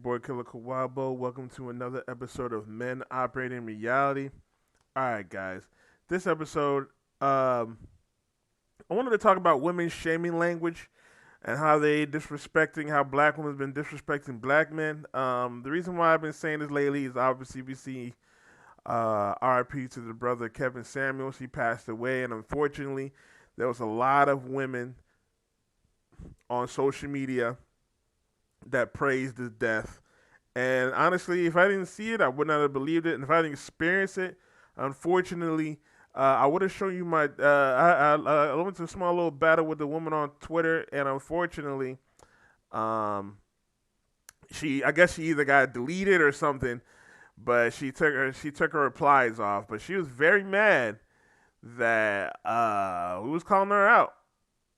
boy Killer Kawabo. Welcome to another episode of Men Operating Reality. All right, guys. This episode, I wanted to talk about women's shaming language and how how black women's been disrespecting black men. The reason why I've been saying this lately is obviously we see RIP to the brother Kevin Samuels. He passed away, and unfortunately, there was a lot of women on social media that praised his death. And honestly, if I didn't see it, I would not have believed it. And if I didn't experience it, unfortunately, I would have shown you my. I went to a small little battle with the woman on Twitter, and unfortunately, um, I guess she either got deleted or something, but she took her replies off. But she was very mad that we was calling her out.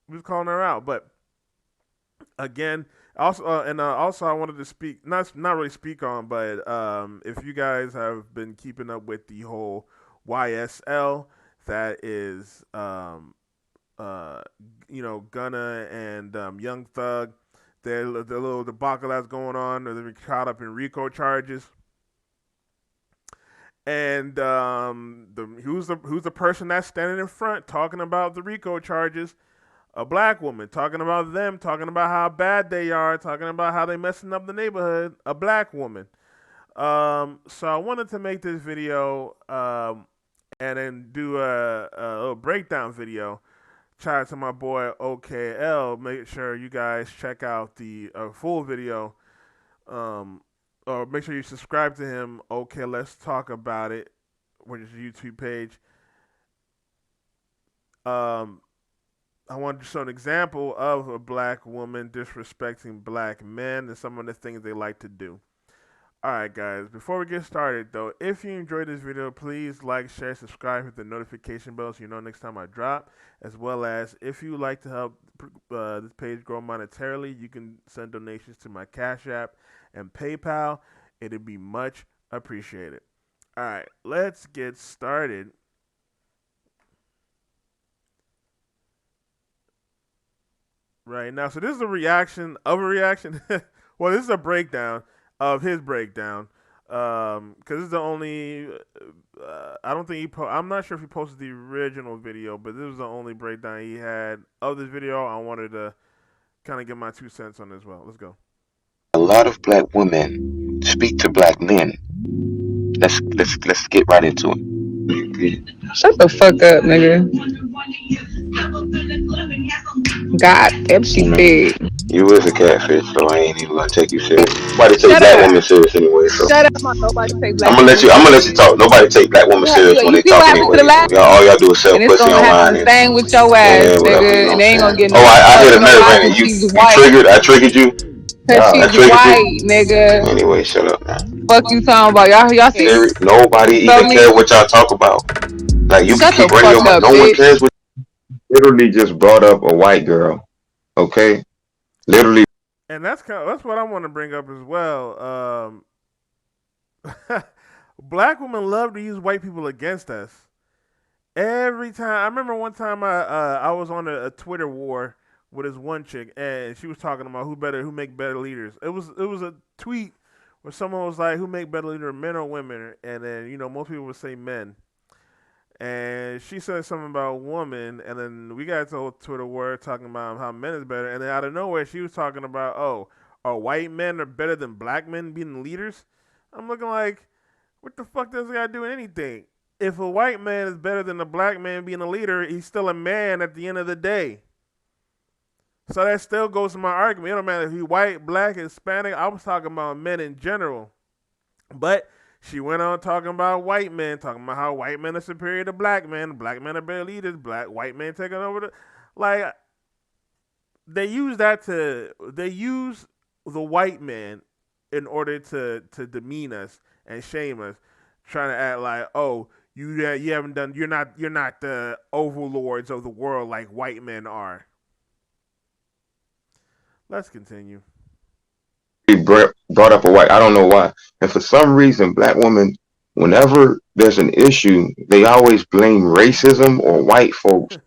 We was calling her out, but again, also I wanted to speak, not really speak on, but if you guys have been keeping up with the whole YSL, that is uh Gunna and Young Thug, the little debacle that's going on, they've been caught up in RICO charges. And who's the person that's standing in front talking about the RICO charges? A black woman, talking about them, talking about how bad they are, talking about how they messing up the neighborhood. A black woman. So I wanted to make this video and then do a little breakdown video. Shout out to my boy OKL. Make sure you guys check out the full video. Or make sure you subscribe to him. Okay, let's talk about it, which is a YouTube page. Um, I wanted to show an example of a black woman disrespecting black men and some of the things they like to do. Alright, guys, before we get started, though, if you enjoyed this video, please like, share, subscribe, hit the notification bell so you know next time I drop. As well as, if you would like to help this page grow monetarily, you can send donations to my Cash App and PayPal. It'd be much appreciated. Alright, let's get started. Right now, so this is a reaction of a reaction. Well, this is a breakdown of his breakdown. Because this is the only. I don't think I'm not sure if he posted the original video, but this was the only breakdown he had of this video. I wanted to kind of get my 2 cents on it as well. Let's go. A lot of black women speak to black men. Let's get right into it. Shut the fuck up, nigga. God, if she big. You is a catfish, so I ain't even gonna take you serious. Nobody take Shut black up. women serious anyway, so Shut up. Nobody take I'm black gonna let women you. I'm gonna let you serious. talk. Nobody take black women serious when You they see what talk happened to the anyway. So last all y'all do is sell and it's pussy gonna happen online the and same with your ass, whatever. You nigga. know And what I'm they ain't saying? gonna get Oh, no I fuck. hit You a know nerve, why? ain't Cause it? she's You white. triggered. I triggered you. Cause I she's triggered you. white, nigga. Anyway, shut up, man. Fuck you talking about. Y'all see? Nobody Feel even me? care what y'all talk about. Like you Shut keep the running your fuck mouth. up, No one bitch. cares what. Literally just brought up a white girl. Okay. Literally. And that's what I want to bring up as well. Black women love to use white people against us. Every time, I remember one time I was on a Twitter war with this one chick, and she was talking about who make better leaders. It was a tweet where someone was like, who make better leaders, men or women? And then most people would say men. And she said something about woman, and then we got to a Twitter war talking about how men is better, and then out of nowhere she was talking about, oh, are white men are better than black men being leaders? I'm looking like, what the fuck does that got to do with anything? If a white man is better than a black man being a leader, he's still a man at the end of the day. So that still goes to my argument. It don't matter if he's white, black, Hispanic. I was talking about men in general. But she went on talking about white men, talking about how white men are superior to black men are better leaders, white men taking over the, like, they use the white man in order to demean us and shame us, trying to act like, oh, you haven't done, you're not the overlords of the world like white men are. Let's continue. Brought up a white. I don't know why. And for some reason, black women, whenever there's an issue, they always blame racism or white folks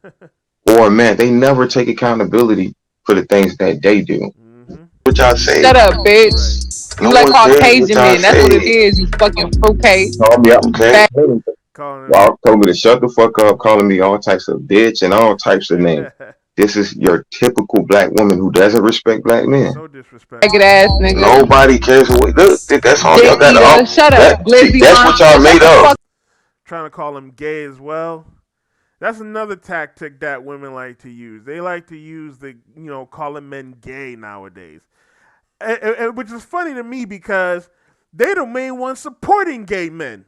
or men. They never take accountability for the things that they do. Mm-hmm. What y'all say? Shut up, Right. bitch. You No like one cares what Caucasian y'all men. That's what it say. is. You fucking fruitcake. Call me up, okay? Fat. Calling Y'all told me to shut the fuck up, calling me all types of bitch and all types of names. them. This is your typical black woman who doesn't respect black men. So Faggot disrespectful. ass nigga. Nobody cares what. Look, that's all Dick y'all got. eater. All Shut up. that. See, Glizzy that's what y'all monster. Shut made the of. fuck Trying to call them gay as well. That's another tactic that women like to use. They like to use calling men gay nowadays, which is funny to me because they're the main ones supporting gay men.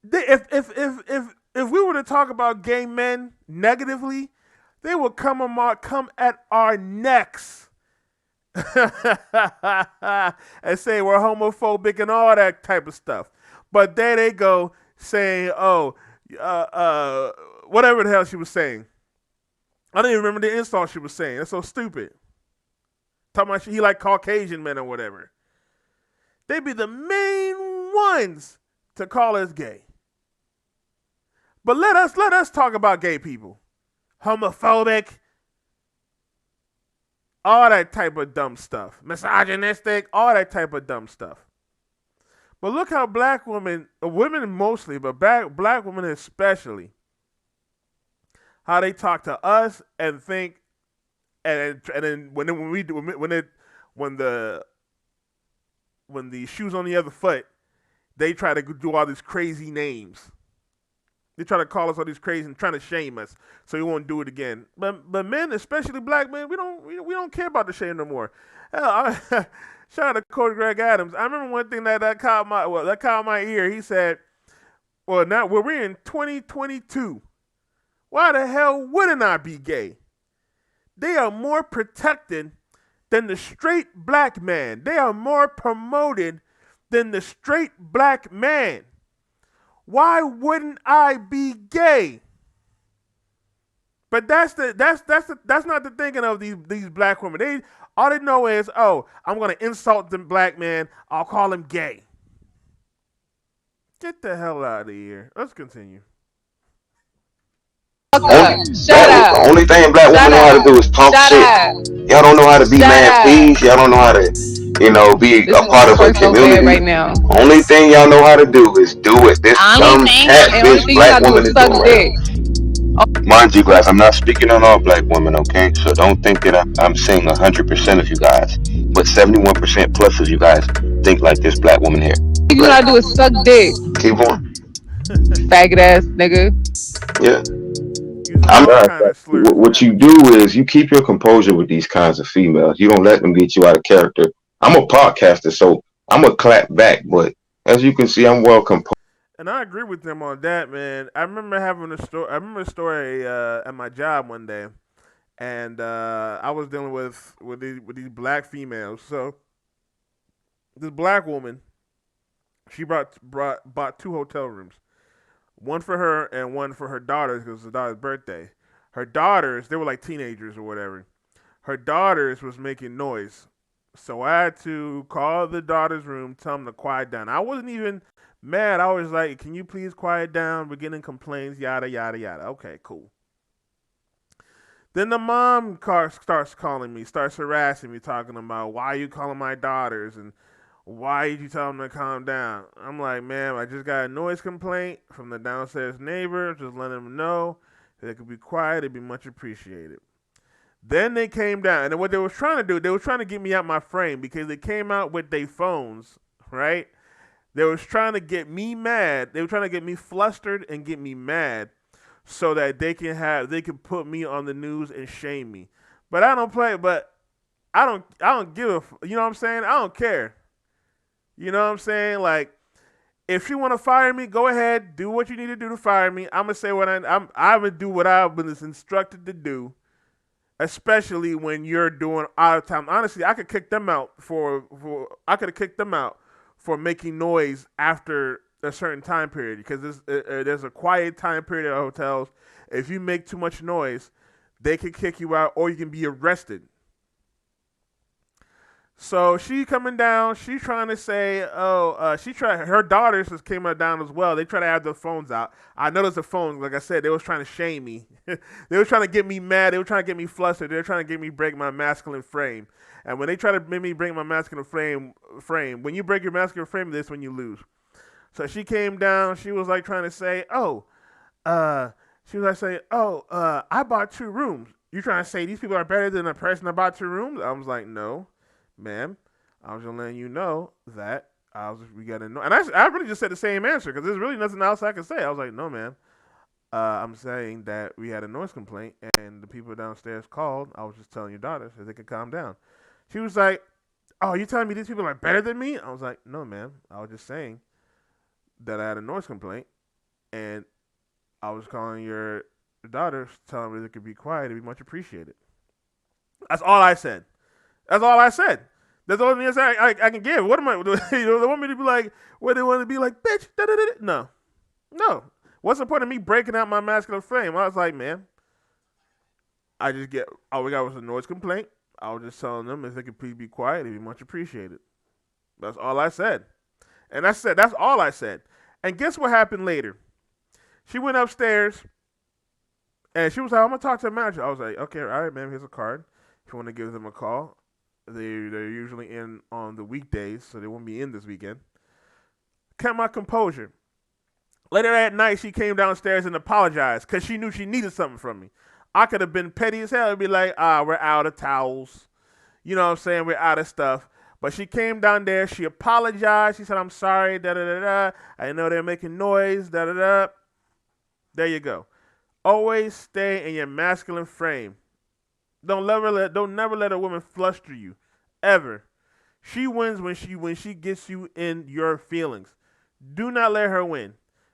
If we were to talk about gay men negatively, they would come at our necks and say we're homophobic and all that type of stuff. But there they go saying, "Oh, uh, uh, whatever the hell she was saying." I don't even remember the insult she was saying. That's so stupid. Talking about he like Caucasian men or whatever. They be the main ones to call us gay. But let us talk about gay people. Homophobic, all that type of dumb stuff. Misogynistic, all that type of dumb stuff. But look how black women mostly, but black women especially, how they talk to us and think, and then when the shoe's on the other foot, they try to do all these crazy names. They try to call us all these crazy and trying to shame us, so we won't do it again. But men, especially black men, we don't care about the shame no more. Hell, shout out to Coach Greg Adams. I remember one thing that caught my ear. He said, "Well, now we're in 2022. Why the hell wouldn't I be gay? They are more protected than the straight black man. They are more promoted than the straight black man. Why wouldn't I be gay?" But that's not the thinking of these black women. They all they know is, oh, I'm gonna insult the black man. I'll call him gay. Get the hell out of here. Let's continue. Only Shut the up. only thing black Shut women know how to up. do is talk Shut shit. up. Y'all don't know how to be Shut man, up. please. Y'all don't know how to, be This a part nigga of a twerk so bad community. right now. Only thing y'all know how to do is do what this dumb Only catfish thing you black gotta do woman is is suck doing right dick. now. Mind you, guys, I'm not speaking on all black women, okay? So don't think that I'm saying 100% of you guys, but 71% plus of you guys think like this black woman here. All you Let gotta do is suck dick. keep on. Faggot ass nigga. Yeah. Using I'm all kind of slur what you language. do is you keep your composure with these kinds of females. You don't let them get you out of character. I'm a podcaster, so I'm gonna clap back, but as you can see, I'm well composed. And I agree with them on that, man. I remember having a story. I remember a story at my job one day, and I was dealing with these black females. So this black woman, she bought two hotel rooms, one for her and one for her daughters because it was her daughter's birthday. Her daughters, they were like teenagers or whatever. Her daughters was making noise, so I had to call the daughter's room, tell them to quiet down. I wasn't even mad. I was like, "Can you please quiet down? We're getting complaints, yada yada yada." Okay, cool. Then the mom starts calling me, starts harassing me, talking about why you calling my daughters and why did you tell them to calm down. I'm like, "Ma'am, I just got a noise complaint from the downstairs neighbor. Just letting them know if they could be quiet. It'd be much appreciated." Then they came down, and what they was trying to do, they was trying to get me out my frame because they came out with their phones, right? They was trying to get me mad. They were trying to get me flustered and get me mad so that they can put me on the news and shame me. But I don't play. But I don't give you know what I'm saying? I don't care. You know what I'm saying? Like if you want to fire me, go ahead, do what you need to do to fire me. I'm gonna say what I'm gonna do what I've been instructed to do, especially when you're doing out of time. Honestly, I could kick them out for I could have kicked them out for making noise after a certain time period because there's a quiet time period at hotels. If you make too much noise, they can kick you out or you can be arrested. So she coming down. She trying to say, oh, she tried. Her daughters just came down as well. They try to have their phones out. I noticed the phones. Like I said, they was trying to shame me. They were trying to get me mad. They were trying to get me flustered. They were trying to get me break my masculine frame. And when they try to make me break my masculine frame, when you break your masculine frame, this when you lose. So she came down. She was like trying to say, oh, uh, she was like saying, oh, I bought 2 rooms. You trying to say these people are better than the person that bought 2 rooms? I was like, no, ma'am. I was just letting you know that we got to know. And I really just said the same answer because there's really nothing else I can say. I was like, no, ma'am. I'm saying that we had a noise complaint and the people downstairs called. I was just telling your daughter so they could calm down. She was like, oh, you telling me these people are better than me? I was like, no, ma'am. I was just saying that I had a noise complaint and I was calling your daughter, telling her they could be quiet. It'd be much appreciated. That's all I said. That's all I said. That's the only answer I can give. What am I? They want me to be like, what they want to be like, bitch. Da, da, da, da. No, no. What's the point of me breaking out my masculine frame? I was like, man, I just get all we got was a noise complaint. I was just telling them if they could please be quiet, it'd be much appreciated. That's all I said. And I said that's all I said. And guess what happened later? She went upstairs and she was like, I'm gonna talk to the manager. I was like, okay, all right, ma'am, here's a card. If you want to give them a call. They're usually in on the weekdays, so they won't be in this weekend. Kept my composure. Later that night, she came downstairs and apologized because she knew she needed something from me. I could have been petty as hell and be like, we're out of towels. You know what I'm saying? We're out of stuff. But she came down there. She apologized. She said, I'm sorry. Da da da da. I know they're making noise. Da da da. There you go. Always stay in your masculine frame. Don't never let a woman fluster you, ever. She wins when she gets you in your feelings. Do not let her win.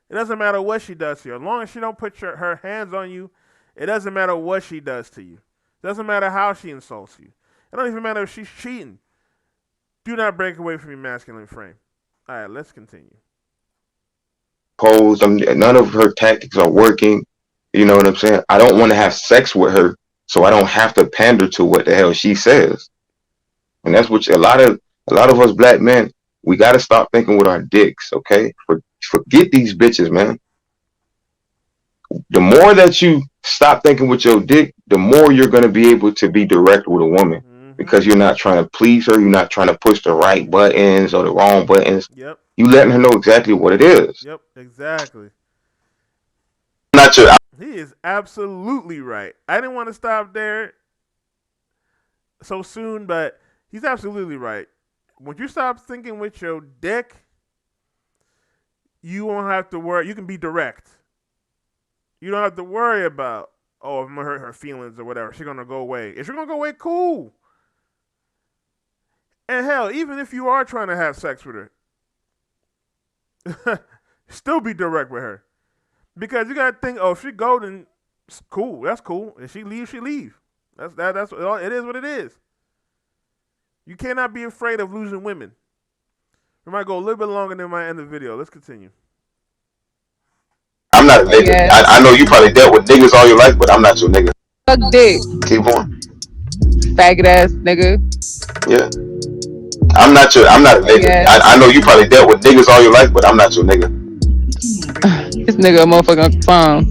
It doesn't matter what she does to you. As long as she don't put her hands on you, it doesn't matter what she does to you. It doesn't matter how she insults you. It don't even matter if she's cheating. Do not break away from your masculine frame. All right, let's continue. Pose. None of her tactics are working. You know what I'm saying? I don't want to have sex with her, so I don't have to pander to what the hell she says. And that's what a lot of us black men, we got to stop thinking with our dicks. Okay, forget these bitches, man. The more that you stop thinking with your dick, the more you're going to be able to be direct with a woman Mm-hmm. because you're not trying to please her. You're not trying to push the right buttons or the wrong buttons. Yep. You letting her know exactly what it is. Yep. Exactly. Not your. He is absolutely right. I didn't want to stop there so soon, but he's absolutely right. When you stop thinking with your dick, you won't have to worry. You can be direct. You don't have to worry about, oh, I'm gonna hurt her feelings or whatever. She's gonna go away. If she's gonna go away, cool. And hell, even if you are trying to have sex with her, still be direct with her. Because you gotta think, oh, if she go, then it's cool. That's cool. If she leaves, she leave. That's it is what it is. You cannot be afraid of losing women. We might go a little bit longer than my end of the video. Let's continue. I'm not a nigga. I know you probably dealt with niggas all your life, but I'm not your nigga. Suck dick, Keep on. faggot ass nigga. Yeah. I'm not a Faggot nigga. ass. I know you probably dealt with niggas all your life, but I'm not your nigga. This nigga a motherfucking phone.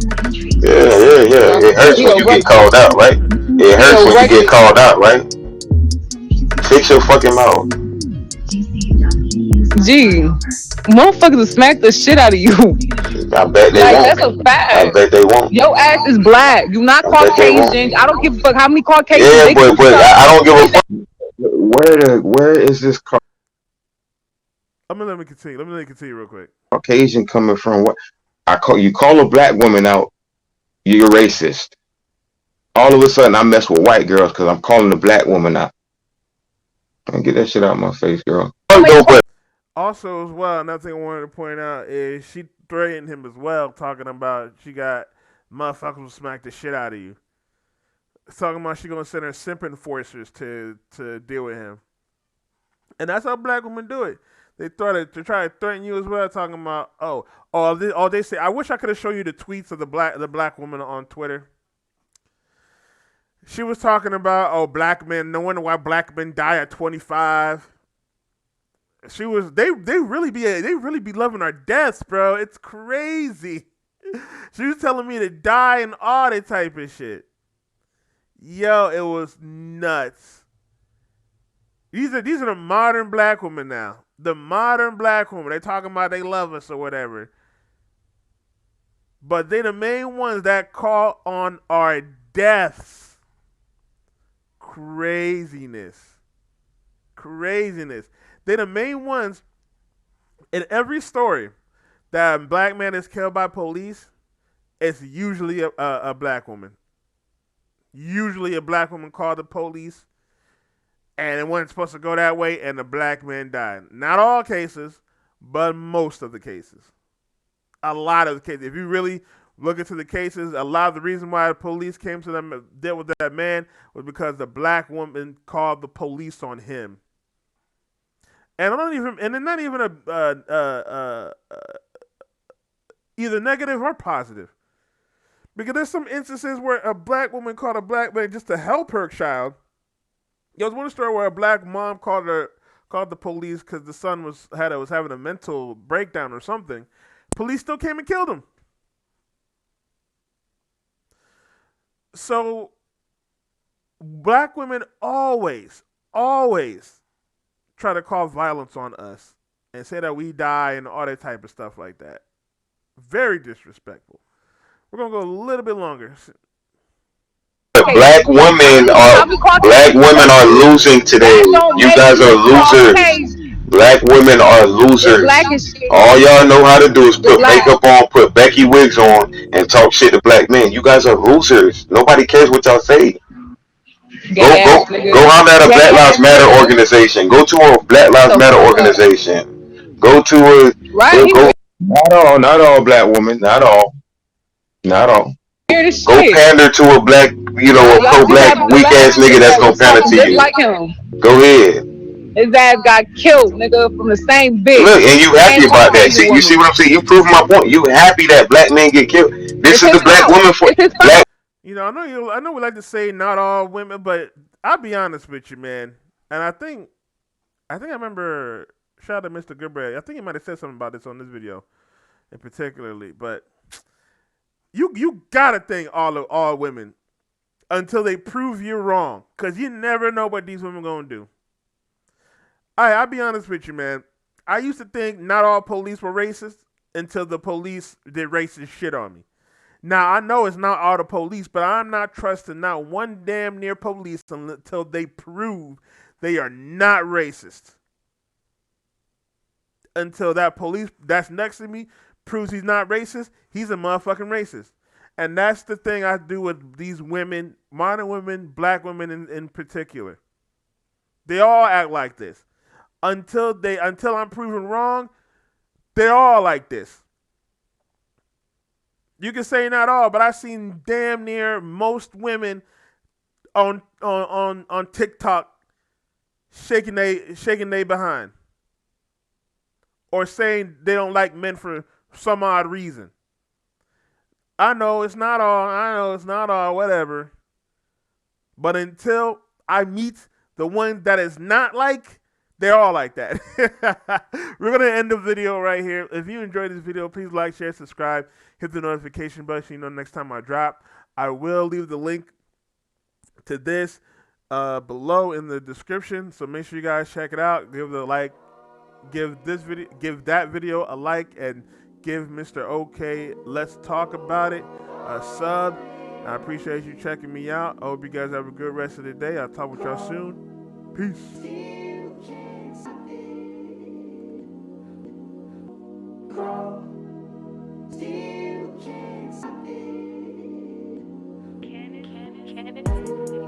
Yeah. It hurts when you get called out, right? It hurts when you get called out, right? Fix your fucking mouth. Gee, motherfuckers will smack the shit out of you. I bet they Like, won't. that's a fact. I bet they won't. Your ass is black. You not I bet they Caucasian. won't. I don't give a fuck how many Caucasian Yeah, dicks you but suck. I don't give a fuck. Where is this Let me continue. Let me continue real quick. Caucasian coming from? What you call a black woman out, you're racist. All of a sudden, I mess with white girls because I'm calling the black woman out. Get that shit out of my face, girl. Also, as well, another thing I wanted to point out is she threatened him as well, talking about she got motherfuckers will smack the shit out of you. Talking about she gonna send her simp enforcers to deal with him, and that's how black women do it. They try to threaten you as well, talking about they say. I wish I could have shown you the tweets of the black woman on Twitter. She was talking about black men. No wonder why black men die at 25. She was they really be loving our deaths, bro. It's crazy. She was telling me to die and all that type of shit. Yo, it was nuts. These are the modern black women now. The modern black women. They talking about they love us or whatever. But they the main ones that call on our deaths. Craziness. Craziness. They the main ones in every story that a black man is killed by police. It's usually a black woman. Usually a black woman called the police and it wasn't supposed to go that way and the black man died. Not all cases, but most of the cases. A lot of the cases. If you really look into the cases, a lot of the reason why the police came to them and dealt with that man was because the black woman called the police on him. And I don't even, and it's not even either negative or positive. Because there's some instances where a black woman called a black man just to help her child. There was one story where a black mom called the police because the son was having a mental breakdown or something. Police still came and killed him. So black women always try to call violence on us and say that we die and all that type of stuff like that. Very disrespectful. We're gonna go a little bit longer. Okay, Black women are losing today. that don't You make guys are you losers. Caucasian. Black women are The black losers. is shit. All y'all know how to do is The put black. makeup on, put Becky wigs on, and talk shit to black men. You guys are losers. Nobody cares what y'all say. Go Gay go ass nigga. go holler at a Gay Black Lives ass Matter nigga. organization. Go to a Black Shut Lives the Matter fuck up. organization. Go to a Right? go He go. Not all black women. Not all. weird as Go shit. pander to a black, a Y'all pro see black that weak black ass nigga nigga that's that gonna was pander talking to just you. like him? Go ahead. His ass got killed, nigga, from the same bitch. Look, and you Same happy about that. Caucasian See, you see woman. what I'm saying? You proving my point. You happy that black men get killed. This It's is his the black fault. woman for It's his fault. black. I know we like to say not all women, but I'll be honest with you, man. And I remember shout out to Mr. Goodbread. I think he might have said something about this on this video in particularly, but you gotta think all women until they prove you wrong, cause you never know what these women gonna do. I'll be honest with you, man. I used to think not all police were racist until the police did racist shit on me. Now I know it's not all the police, but I'm not trusting not one damn near police until they prove they are not racist. Until that police that's next to me proves he's not racist, he's a motherfucking racist. And that's the thing I do with these women, modern women, black women in particular. They all act like this. Until I'm proven wrong, they're all like this. You can say not all, but I've seen damn near most women on TikTok shaking they behind or saying they don't like men for some odd reason. I know it's not all. I know it's not all. Whatever. But until I meet the one that is not like, they're all like that. We're gonna end the video right here. If you enjoyed this video, please like, share, subscribe, hit the notification button so you know next time I drop. I will leave the link to this below in the description. So make sure you guys check it out. Give the like, give that video a like, and give Mr. OK Let's Talk About It a sub. I appreciate you checking me out. I hope you guys have a good rest of the day. I'll talk with y'all soon. Peace. Can it?